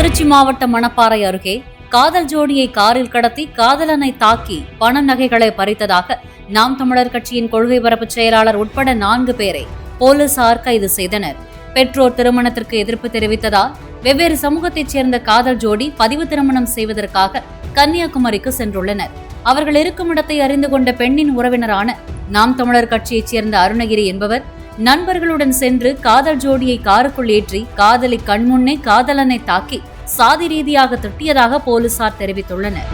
திருச்சி மாவட்டம் மணப்பாறை அருகே காதல் ஜோடியை காரில் கடத்தி காதலனை தாக்கி பண நகைகளை பறித்ததாக நாம் தமிழர் கட்சியின் கொள்கை பரப்பு செயலாளர் உட்பட 4 பேரை போலீசார் கைது செய்தனர். பெற்றோர் திருமணத்திற்கு எதிர்ப்பு தெரிவித்ததால் வெவ்வேறு சமூகத்தைச் சேர்ந்த காதல் ஜோடி பதிவு திருமணம் செய்வதற்காக கன்னியாகுமரிக்கு சென்றுள்ளனர். அவர்கள் இருக்கும் இடத்தை அறிந்து கொண்ட பெண்ணின் உறவினரான நாம் தமிழர் கட்சியைச் சேர்ந்த அருணகிரி என்பவர் நண்பர்களுடன் சென்று காதல் ஜோடியை காருக்குள் ஏற்றி காதலி கண்முன்னே காதலனை தாக்கி சாதி ரீதியாக திட்டியதாக போலீசார் தெரிவித்துள்ளனர்.